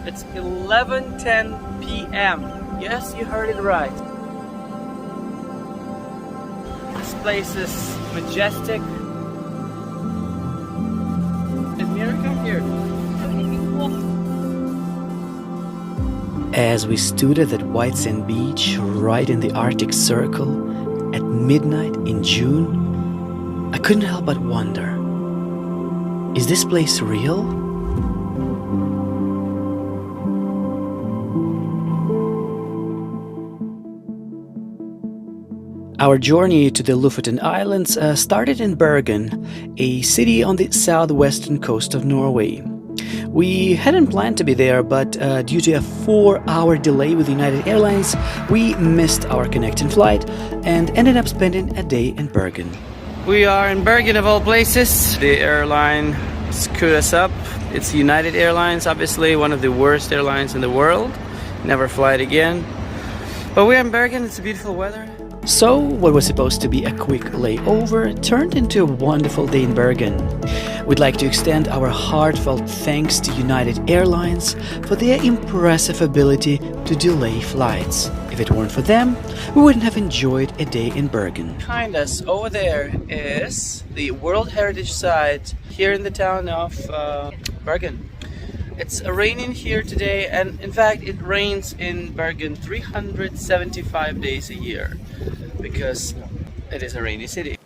It's 11:10 p.m. Yes, you heard it right. This place is majestic. And Mira, come here. As we stood at that white sand beach right in the Arctic Circle at midnight in June, I couldn't help but wonder, is this place real? Our journey to the Lofoten Islands started in Bergen, a city on the southwestern coast of Norway. We hadn't planned to be there, but due to a 4-hour delay with United Airlines, we missed our connecting flight and ended up spending a day in Bergen. We are in Bergen of all places. The airline screwed us up. It's United Airlines, obviously one of the worst airlines in the world. Never fly it again. But we're in Bergen, it's beautiful weather. So, what was supposed to be a quick layover turned into a wonderful day in Bergen. We'd like to extend our heartfelt thanks to United Airlines for their impressive ability to delay flights. If it weren't for them, we wouldn't have enjoyed a day in Bergen. Behind us over there is the World Heritage Site here in the town of Bergen. It's raining here today, and in fact it rains in Bergen 375 days a year because it is a rainy city.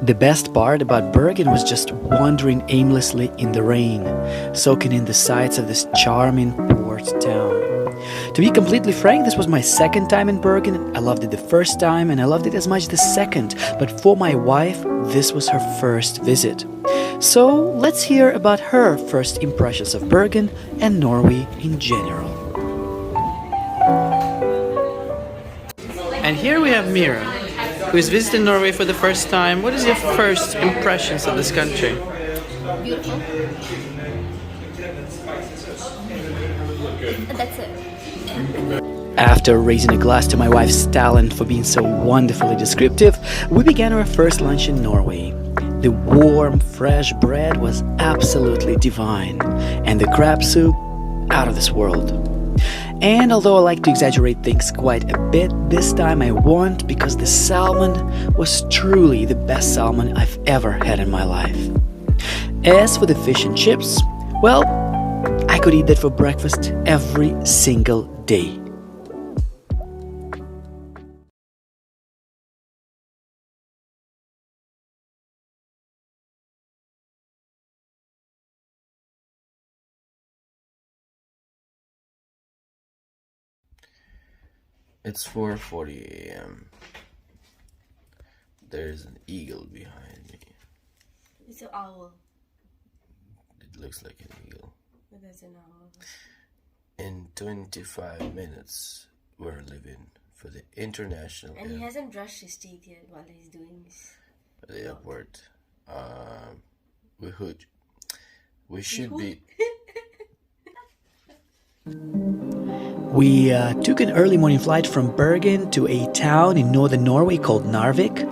The best part about Bergen was just wandering aimlessly in the rain, soaking in the sights of this charming port town. To be completely frank, this was my second time in Bergen. I loved it the first time and I loved it as much the second, but for my wife, this was her first visit. So let's hear about her first impressions of Bergen and Norway in general. And here we have Mira, who is visiting Norway for the first time. What is your first impressions of this country? Beautiful. That's it. After raising a glass to my wife's talent for being so wonderfully descriptive, we began our first lunch in Norway. The warm, fresh bread was absolutely divine, and the crab soup, out of this world. And although I like to exaggerate things quite a bit, this time I won't, because the salmon was truly the best salmon I've ever had in my life. As for the fish and chips, well, I could eat that for breakfast every single day. It's 4:40 a.m. There's an eagle behind me. It's an owl. It looks like an eagle. But that's an owl. In 25 minutes, we're leaving for the international And he hasn't brushed his teeth yet while he's doing this. the airport. We should be. We took an early morning flight from Bergen to a town in northern Norway called Narvik,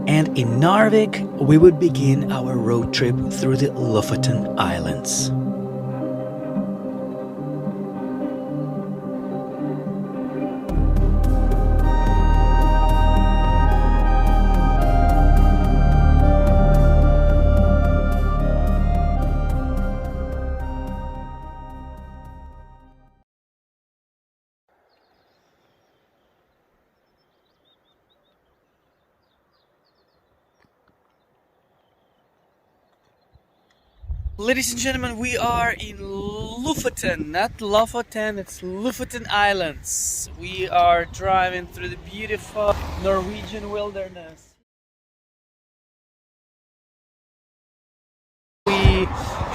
and in Narvik we would begin our road trip through the Lofoten Islands. Ladies and gentlemen, we are in Lofoten, not Lofoten, it's Lofoten Islands. We are driving through the beautiful Norwegian wilderness. We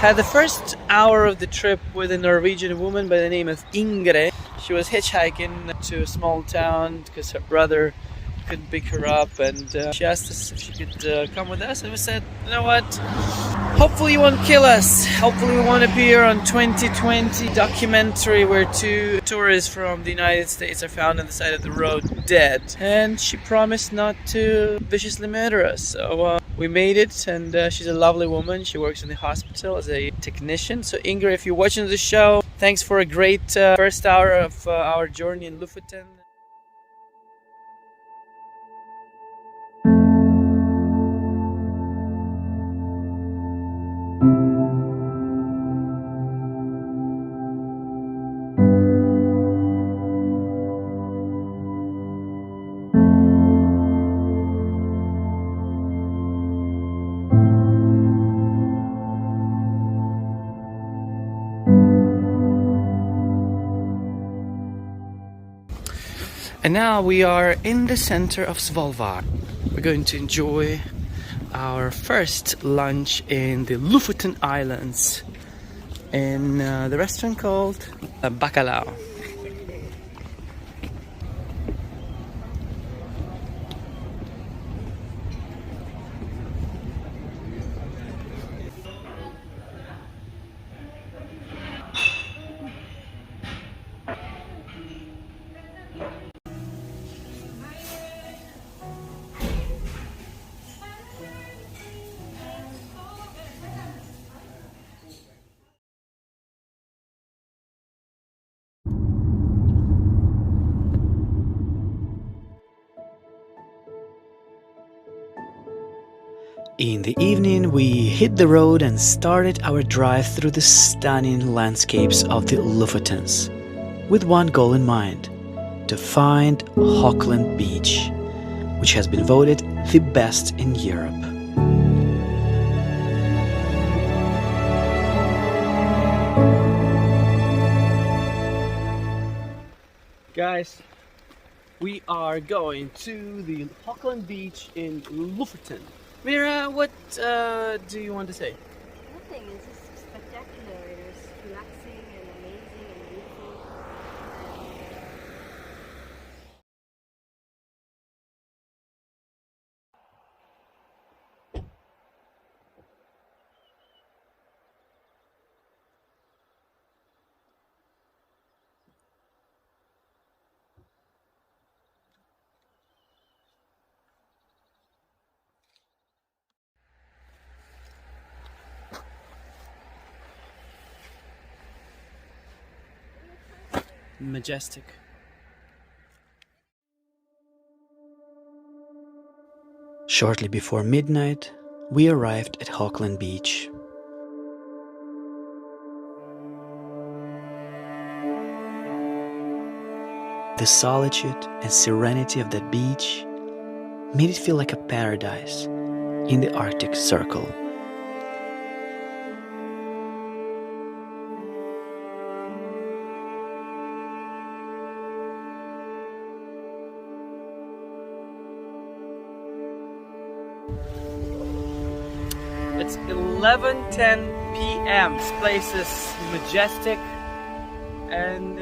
had the first hour of the trip with a Norwegian woman by the name of Ingrid. She was hitchhiking to a small town because her brother couldn't pick her up, and she asked us if she could come with us, and we said, you know what? Hopefully you won't kill us. Hopefully we won't appear on 2020 documentary where two tourists from the United States are found on the side of the road dead. And she promised not to viciously murder us. So we made it, and she's a lovely woman. She works in the hospital as a technician. So Inger, if you're watching the show, thanks for a great first hour of our journey in Lofoten. And now we are in the center of Svalbard. We're going to enjoy our first lunch in the Lofoten Islands in the restaurant called Bacalao. In the evening, we hit the road and started our drive through the stunning landscapes of the Lofotens, with one goal in mind: to find Auckland Beach, which has been voted the best in Europe. Guys, we are going to the Auckland Beach in Lofoten. Mira, what do you want to say? Nothing. It's just spectacular. It's relaxing and amazing and beautiful. Majestic. Shortly before midnight, we arrived at Auckland Beach. The solitude and serenity of that beach made it feel like a paradise in the Arctic Circle. It's 11:10 p.m. This place is majestic, and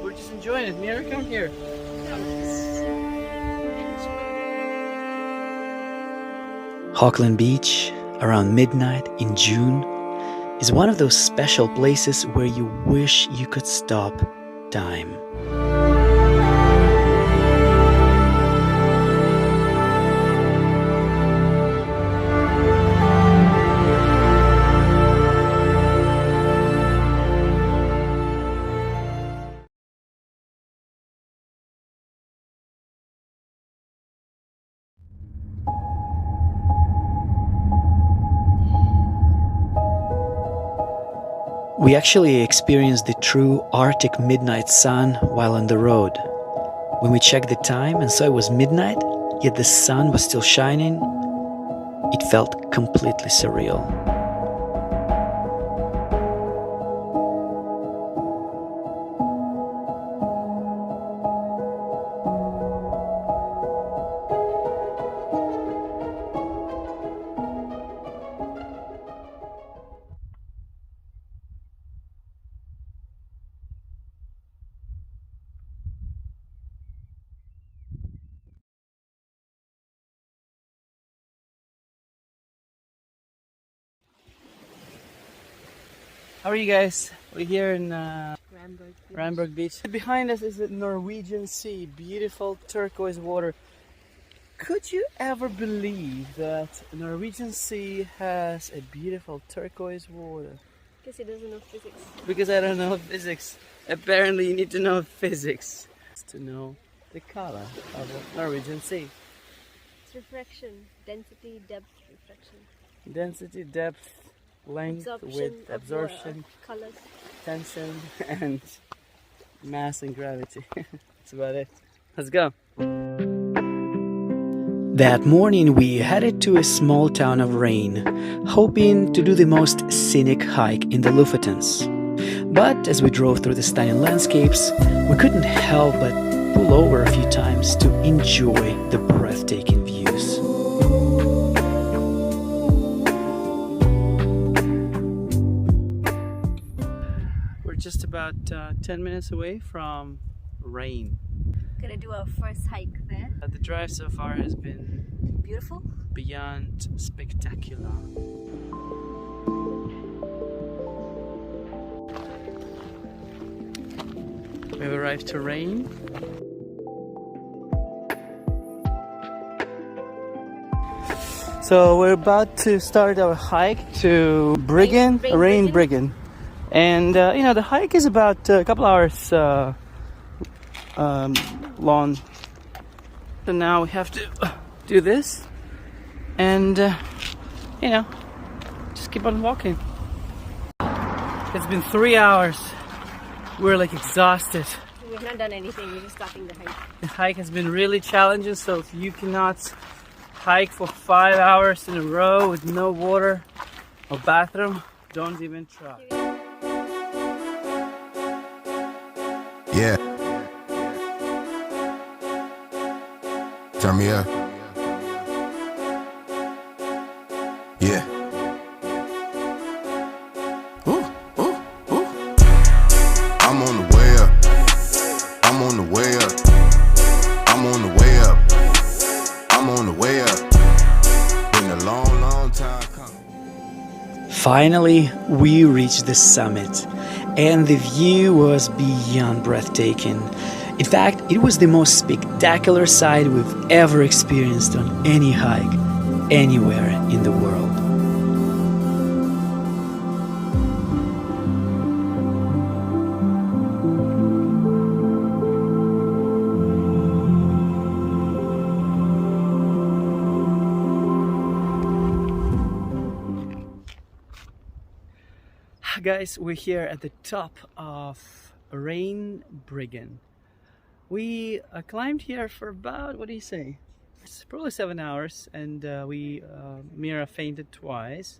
we're just enjoying it. Mira, come here. Auckland Beach, around midnight in June, is one of those special places where you wish you could stop time. We actually experienced the true Arctic midnight sun while on the road. When we checked the time and saw it was midnight, yet the sun was still shining, it felt completely surreal. How are you guys? We're here in Reinebringen. Reinebringen Beach. Behind us is the Norwegian Sea, beautiful turquoise water. Could you ever believe that Norwegian Sea has a beautiful turquoise water? Because he doesn't know physics. Because I don't know physics. Apparently you need to know physics to know the color of the Norwegian Sea. It's refraction, density, depth, refraction. Density, depth, length, width, absorption, colors. tension, and mass and gravity. That's about it. Let's go. That morning we headed to a small town of Rain, hoping to do the most scenic hike in the Lofotens. But as we drove through the stunning landscapes, we couldn't help but pull over a few times to enjoy the breathtaking views. We're just about 10 minutes away from Rain. Gonna do our first hike there. The drive so far has been Beautiful. beyond spectacular. We've arrived to Rain. So we're about to start our hike to Bergen, Reinebringen. And you know, the hike is about a couple hours long. So now we have to do this and you know, just keep on walking. It's been 3 hours. We're like exhausted. We've not done anything, we're just starting the hike. The hike has been really challenging, so if you cannot hike for 5 hours in a row with no water or bathroom, don't even try. Yeah. Turn me up. Yeah. Ooh, ooh, ooh. I'm on the way up. I'm on the way up. I'm on the way up. I'm on the way up. Been a long, long time coming. Finally, we reached the summit, and the view was beyond breathtaking. In fact, it was the most spectacular sight we've ever experienced on any hike, anywhere in the world. Guys, we're here at the top of Reinebringen. We climbed here for about, what do you say? It's probably 7 hours, and Mira fainted twice.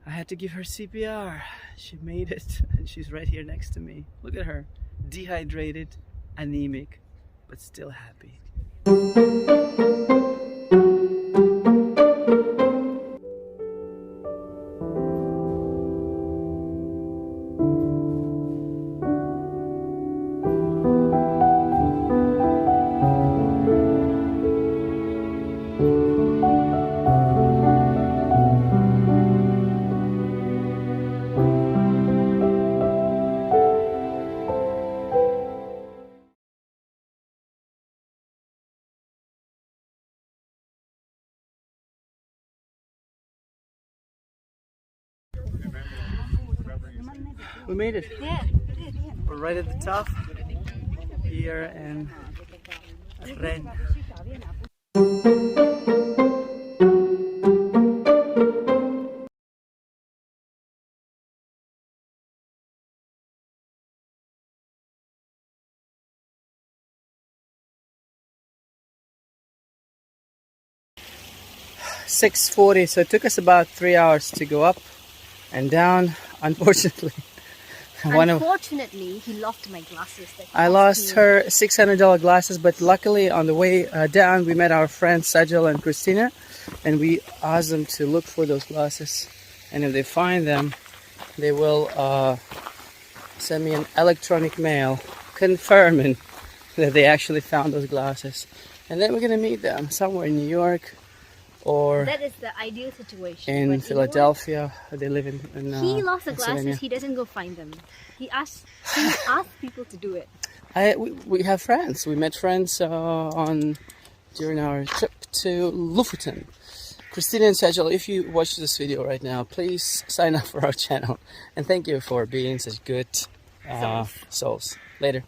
I had to give her CPR. She made it, and she's right here next to me. Look at her, dehydrated, anemic, but still happy. We made it. Yeah. We're right at the top here in Ren. .640, so it took us about 3 hours to go up and down. Unfortunately, Unfortunately, he lost my glasses. I lost her $600 glasses, but luckily on the way down we met our friends Sajal and Christina, and we asked them to look for those glasses, and if they find them they will send me an electronic mail confirming that they actually found those glasses, and then we're gonna meet them somewhere in New York or That is the ideal situation. in But you know what? Philadelphia. They live in He lost the Pennsylvania. glasses. He doesn't go find them. He asks people to do it. We have friends. We met friends during our trip to Lofoten. Christina and Sajal, if you watch this video right now, please sign up for our channel. And thank you for being such good souls. Later.